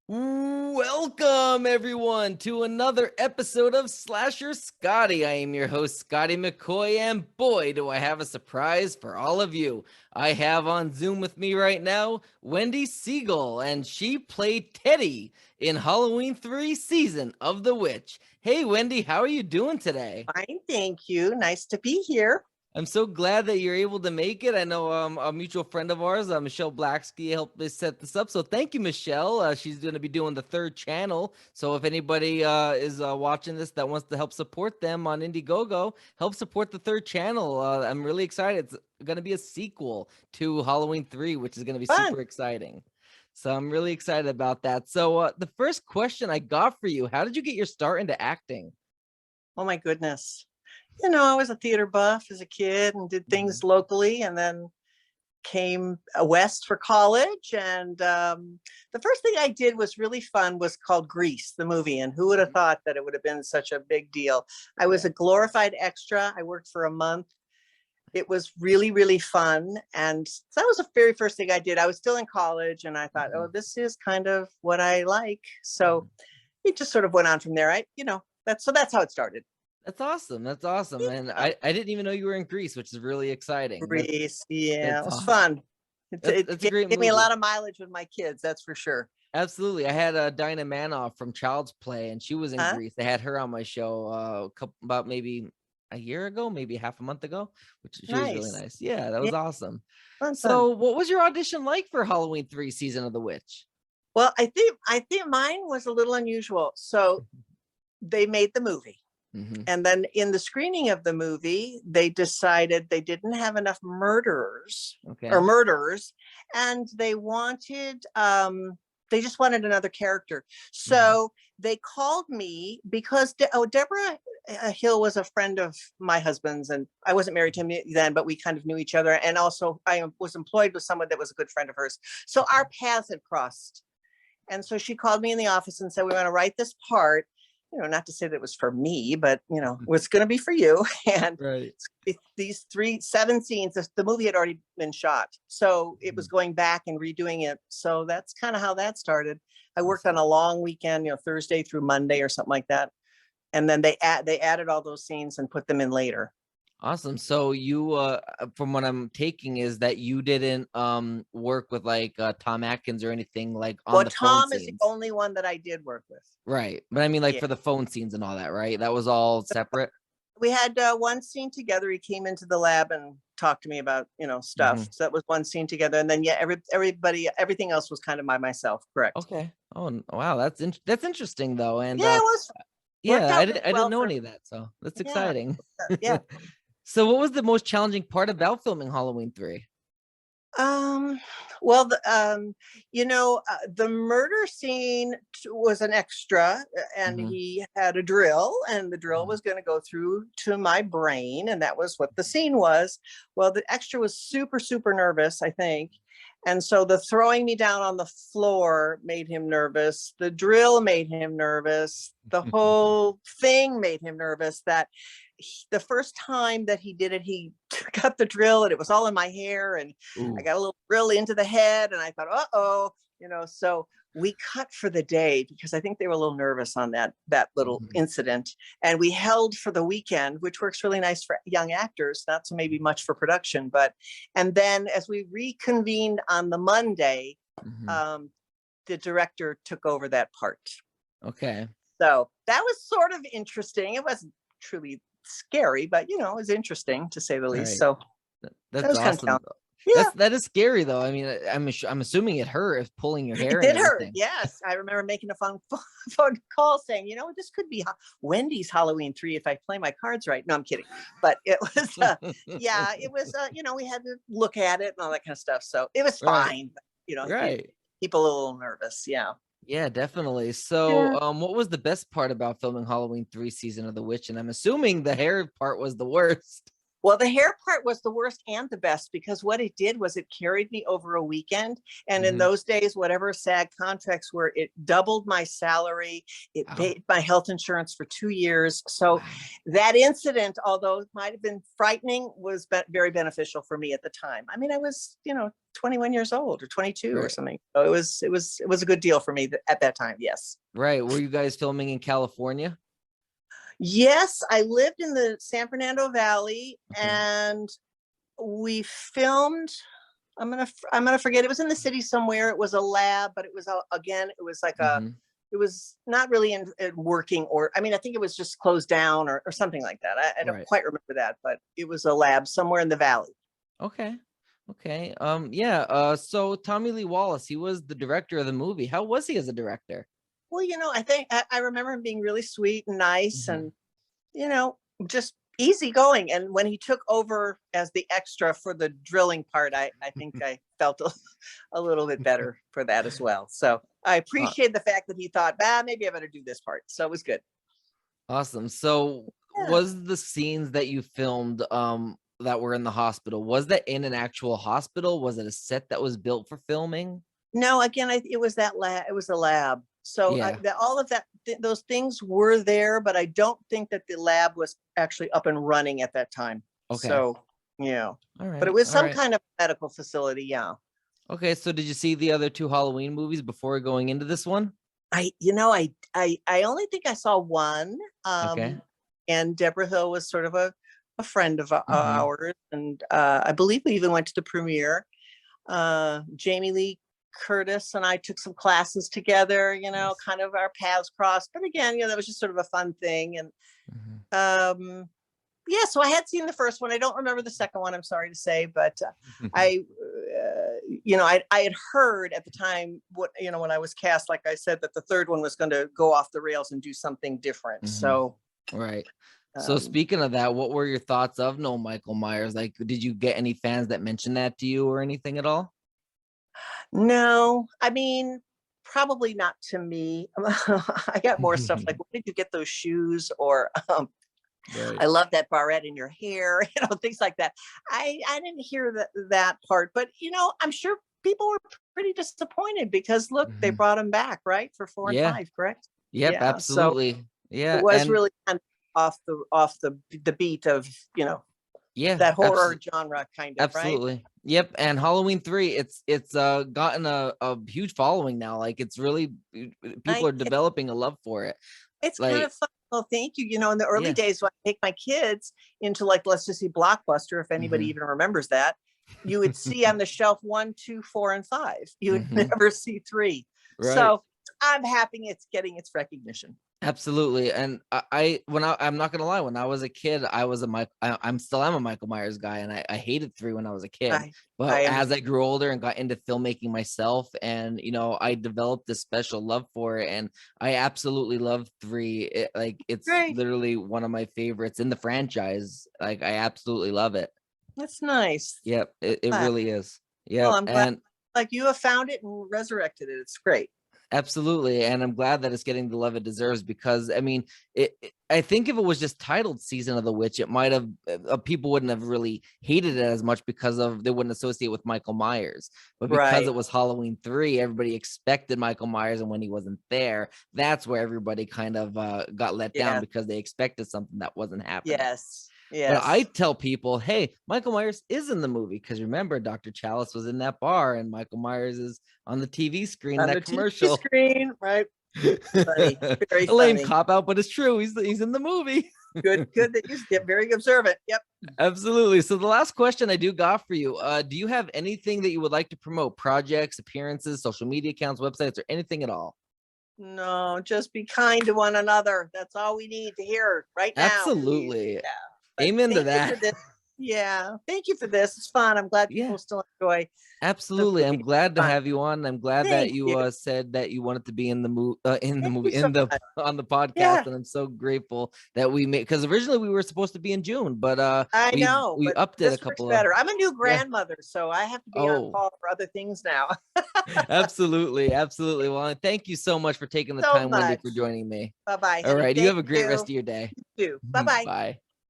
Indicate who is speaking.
Speaker 1: Welcome, everyone, to another episode of Slasher Scotty. I am your host, Scotty McCoy, and boy, do I have a surprise for all of you. I have on Zoom with me right now Wendy Siegel, and she played Teddy in Halloween 3 season of The Witch. Hey, Wendy, how are you doing today?
Speaker 2: Fine, thank you. Nice to be here.
Speaker 1: I'm so glad that you're able to make it. I know a mutual friend of ours, Michelle Blacksky, helped us set this up. So thank you, Michelle. She's going to be doing the third channel. So if anybody is watching this that wants to help support them on Indiegogo, help support the third channel. I'm really excited. It's going to be a sequel to Halloween 3, which is going to be
Speaker 2: Fun.
Speaker 1: super exciting. So I'm really excited about that. So the first question I got for you, how did you get your start into acting?
Speaker 2: Oh my goodness. I was a theater buff as a kid and did things locally, and then came west for college. And the first thing I did was really fun, was called Grease, the movie. And who would have thought that it would have been such a big deal? I was a glorified extra. I worked for a month. It was really, really fun. And so that was the very first thing I did. I was still in college and I thought, oh, this is kind of what I like. So it just sort of went on from there. That's how it started.
Speaker 1: That's awesome. That's awesome. And I didn't even know you were in Greece, which is really exciting.
Speaker 2: Grease, yeah, it
Speaker 1: That's
Speaker 2: was
Speaker 1: awesome.
Speaker 2: fun. It
Speaker 1: That's a great
Speaker 2: gave me a
Speaker 1: movie.
Speaker 2: lot of mileage with my kids, that's for sure.
Speaker 1: Absolutely. I had Dinah Manoff from Child's Play, and she was in
Speaker 2: Huh?
Speaker 1: Greece. They had her on my show about maybe a year ago, maybe half a month ago, which she was really
Speaker 2: Nice.
Speaker 1: nice. Yeah, that
Speaker 2: Yeah,
Speaker 1: was awesome.
Speaker 2: fun.
Speaker 1: So, what was your audition like for Halloween 3 season of The Witch?
Speaker 2: Well, I think mine was a little unusual. So they made the movie.
Speaker 1: Mm-hmm.
Speaker 2: And then in the screening of the movie, they decided they didn't have enough
Speaker 1: Okay.
Speaker 2: murderers, and they just wanted another character. So they called me because Deborah Hill was a friend of my husband's, and I wasn't married to him then, but we kind of knew each other. And also I was employed with someone that was a good friend of hers. So our paths had crossed. And so she called me in the office and said, we want to write this part, not to say that it was for me, but, it's going to be for you. And
Speaker 1: Right.
Speaker 2: these 7 scenes, the movie had already been shot. So it was going back and redoing it. So that's kind of how that started. I worked on a long weekend, Thursday through Monday or something like that. And then they added all those scenes and put them in later.
Speaker 1: Awesome. So you from what I'm taking is that you didn't work with like Tom Atkins or anything like on
Speaker 2: Well,
Speaker 1: the phone
Speaker 2: Tom is the
Speaker 1: scenes.
Speaker 2: only one that I did work with.
Speaker 1: Right. But I mean like
Speaker 2: Yeah.
Speaker 1: for the phone scenes and all that, right? That was all separate.
Speaker 2: We had one scene together. He came into the lab and talked to me about, stuff. So that was one scene together. And then, yeah, everything else was kind of by myself. Correct.
Speaker 1: Okay. Oh, wow, that's interesting though. And
Speaker 2: Yeah, it was worked
Speaker 1: yeah,
Speaker 2: out
Speaker 1: I
Speaker 2: really
Speaker 1: didn't
Speaker 2: well
Speaker 1: know
Speaker 2: for
Speaker 1: any of that. So that's
Speaker 2: me. Yeah.
Speaker 1: exciting.
Speaker 2: Yeah.
Speaker 1: So what was the most challenging part about filming Halloween 3?
Speaker 2: Um, well, the murder scene was an extra, and
Speaker 1: Mhm.
Speaker 2: he had a drill, and the drill
Speaker 1: Mhm.
Speaker 2: was going to go through to my brain, and that was what the scene was. Well, the extra was super, super nervous, I think. And so the throwing me down on the floor made him nervous. The drill made him nervous. The whole thing made him nervous. The first time that he did it, he got the drill and it was all in my hair, and I
Speaker 1: Ooh.
Speaker 2: got a little drill into the head, and I thought, uh-oh, so we cut for the day because I think they were a little nervous on that little
Speaker 1: Mhm.
Speaker 2: incident. And we held for the weekend, which works really nice for young actors, not so maybe much for production. And then as we reconvened on the Monday,
Speaker 1: Mhm.
Speaker 2: um, the director took over that part.
Speaker 1: Okay.
Speaker 2: So that was sort of interesting. It wasn't truly scary, but it was interesting to say the
Speaker 1: All
Speaker 2: least.
Speaker 1: right.
Speaker 2: So that
Speaker 1: That's
Speaker 2: was kind of
Speaker 1: awesome
Speaker 2: challenging.
Speaker 1: though.
Speaker 2: Yeah,
Speaker 1: That is scary though. I mean, I'm assuming it hurt if pulling your
Speaker 2: it
Speaker 1: hair and
Speaker 2: did hurt.
Speaker 1: everything.
Speaker 2: Yes, I remember making a phone call saying, this could be Wendy's Halloween 3 if I play my cards right. No, I'm kidding. But it was, yeah, it was. We had to look at it and all that kind of stuff. So it was
Speaker 1: Right.
Speaker 2: fine. But,
Speaker 1: Right.
Speaker 2: people a little nervous. Yeah.
Speaker 1: Yeah, definitely. So,
Speaker 2: Yeah.
Speaker 1: what was the best part about filming Halloween 3 season of The Witch? And I'm assuming the hair part was the worst.
Speaker 2: Well, the hair part was the worst and the best, because what it did was it carried me over a weekend. And in
Speaker 1: Mhm.
Speaker 2: those days, whatever SAG contracts were, it doubled my salary. It
Speaker 1: Wow.
Speaker 2: paid my health insurance for 2 years. So
Speaker 1: Wow.
Speaker 2: that incident, although it might have been frightening, was very beneficial for me at the time. I mean, I was, 21 years old or 22 or
Speaker 1: Right.
Speaker 2: something. So it was a good deal for me at that time. Yes.
Speaker 1: Right. Were you guys filming in California?
Speaker 2: Yes, I lived in the San Fernando Valley,
Speaker 1: Okay.
Speaker 2: and we filmed. I'm gonna forget. It was in the city somewhere. It was a lab, but it was again. It was like a.
Speaker 1: Mhm.
Speaker 2: It was not really in working, or I mean, I think it was just closed down or something like that. I don't
Speaker 1: Right.
Speaker 2: quite remember that, but it was a lab somewhere in the valley.
Speaker 1: Okay. Okay. Yeah. So Tommy Lee Wallace, he was the director of the movie. How was he as a director?
Speaker 2: Well, I think I remember him being really sweet and nice,
Speaker 1: Mhm.
Speaker 2: and just easygoing. And when he took over as the extra for the drilling part, I think I felt a little bit better for that as well. So I
Speaker 1: Uh,
Speaker 2: appreciate the fact that he thought, maybe I better do this part. So it was good.
Speaker 1: awesome. So
Speaker 2: Yeah.
Speaker 1: was the scenes that you filmed that were in the hospital, was that in an actual hospital? Was it a set that was built for filming?
Speaker 2: No, again, it was that lab. It was a lab. So
Speaker 1: Yeah.
Speaker 2: all of that, those things were there, but I don't think that the lab was actually up and running at that time.
Speaker 1: Okay.
Speaker 2: So,
Speaker 1: All
Speaker 2: but it
Speaker 1: right.
Speaker 2: was
Speaker 1: All
Speaker 2: some
Speaker 1: right.
Speaker 2: kind of medical facility. Yeah.
Speaker 1: Okay. So did you see the other two Halloween movies before going into this one?
Speaker 2: I only think I saw one.
Speaker 1: Okay.
Speaker 2: And Deborah Hill was sort of a friend of
Speaker 1: Hmm.
Speaker 2: ours. And I believe we even went to the premiere. Jamie Lee Curtis and I took some classes together,
Speaker 1: Nice.
Speaker 2: kind of our paths crossed. But again, that was just sort of a fun thing. And
Speaker 1: Mhm.
Speaker 2: um, yeah, so I had seen the first one. I don't remember the second one, I'm sorry to say, but I had heard at the time when I was cast, like I said, that the third one was going to go off the rails and do something different.
Speaker 1: Mhm.
Speaker 2: So,
Speaker 1: Right. So
Speaker 2: um,
Speaker 1: speaking of that, what were your thoughts of No Michael Myers? Like, did you get any fans that mentioned that to you or anything at all?
Speaker 2: no, I mean, probably not to me. I got more stuff like, where did you get those shoes? Or
Speaker 1: Right.
Speaker 2: I love that barrette in your hair, things like that. I didn't hear that part, but I'm sure people were pretty disappointed, because look, they
Speaker 1: Mhm.
Speaker 2: brought him back, right, for 4 and
Speaker 1: Yeah.
Speaker 2: 5, correct?
Speaker 1: Yep.
Speaker 2: Yeah, so
Speaker 1: Absolutely.
Speaker 2: it
Speaker 1: Yeah.
Speaker 2: was
Speaker 1: And
Speaker 2: really kind of off the beat of
Speaker 1: yeah,
Speaker 2: that horror
Speaker 1: absolutely.
Speaker 2: genre, kind of, right?
Speaker 1: Absolutely. Yep. And Halloween 3, it's gotten a huge following now. Like it's really people
Speaker 2: I
Speaker 1: are developing a love for it.
Speaker 2: It's kind
Speaker 1: Like,
Speaker 2: of fun. Well, thank you. In the early
Speaker 1: yeah.
Speaker 2: days, when I take my kids into, like, let's just see, Blockbuster, if anybody
Speaker 1: Hmm.
Speaker 2: even remembers that, you would see on the shelf 1, 2, 4, and 5. You would
Speaker 1: Hmm.
Speaker 2: never see 3.
Speaker 1: Right.
Speaker 2: So I'm happy it's getting its recognition.
Speaker 1: Absolutely. And I'm not gonna lie, when I was a kid, I was a Mike. I'm still am a Michael Myers guy, and I hated 3 when I was a kid.
Speaker 2: I
Speaker 1: But
Speaker 2: I
Speaker 1: as
Speaker 2: understand.
Speaker 1: I grew older and got into filmmaking myself, and I developed this special love for it, and I absolutely love 3. It's
Speaker 2: Great.
Speaker 1: literally one of my favorites in the franchise. Like I absolutely love it.
Speaker 2: That's nice.
Speaker 1: Yep, it
Speaker 2: Glad.
Speaker 1: really is.
Speaker 2: Well,
Speaker 1: Yep,
Speaker 2: I'm glad,
Speaker 1: and
Speaker 2: like, you have found it and resurrected it. It's great.
Speaker 1: absolutely, and I'm glad that it's getting the love it deserves because I mean, I think if it was just titled "Season of the Witch," it might have people wouldn't have really hated it as much because they wouldn't associate with Michael Myers. But because
Speaker 2: Right.
Speaker 1: it was Halloween 3, everybody expected Michael Myers, and when he wasn't there, that's where everybody kind of got let down
Speaker 2: Yeah.
Speaker 1: because they expected something that wasn't happening.
Speaker 2: Yes.
Speaker 1: But I
Speaker 2: Yes.
Speaker 1: tell people, hey, Michael Myers is in the movie because remember, Dr. Chalice was in that bar, and Michael Myers is on the TV screen in
Speaker 2: On the
Speaker 1: that
Speaker 2: TV
Speaker 1: commercial.
Speaker 2: screen, right? Funny. Very
Speaker 1: A lame
Speaker 2: funny.
Speaker 1: cop out, but it's true. He's in the movie.
Speaker 2: Good that you get very observant. Yep.
Speaker 1: Absolutely. So the last question I do got for you, do you have anything that you would like to promote? Projects, appearances, social media accounts, websites, or anything at all?
Speaker 2: No, just be kind to one another. That's all we need to hear right now, please.
Speaker 1: Absolutely.
Speaker 2: Yeah. But
Speaker 1: Amen to
Speaker 2: thank you
Speaker 1: that.
Speaker 2: for this. Yeah. Thank you for this. It's fun. I'm glad
Speaker 1: Yeah.
Speaker 2: people still enjoy the
Speaker 1: Absolutely. I'm
Speaker 2: movie.
Speaker 1: glad to
Speaker 2: Fun.
Speaker 1: have you on. I'm glad that
Speaker 2: Thank
Speaker 1: you
Speaker 2: you.
Speaker 1: said that you wanted to be in the
Speaker 2: Thank you so much.
Speaker 1: on the podcast,
Speaker 2: Yeah,
Speaker 1: and I'm so grateful that we made because originally we were supposed to be in June, but
Speaker 2: I
Speaker 1: we
Speaker 2: know,
Speaker 1: we
Speaker 2: but
Speaker 1: upped it a
Speaker 2: this works
Speaker 1: couple of
Speaker 2: better. I'm a new
Speaker 1: yeah.
Speaker 2: grandmother, so I have to be on
Speaker 1: Oh,
Speaker 2: call for other things now.
Speaker 1: absolutely, absolutely. Well, thank you so much for taking the
Speaker 2: So
Speaker 1: time, Wendy, for
Speaker 2: much.
Speaker 1: joining me.
Speaker 2: Bye bye,
Speaker 1: All
Speaker 2: honey.
Speaker 1: right, you
Speaker 2: Thank
Speaker 1: have a great rest
Speaker 2: you.
Speaker 1: of your day.
Speaker 2: You too. Bye bye.
Speaker 1: Bye.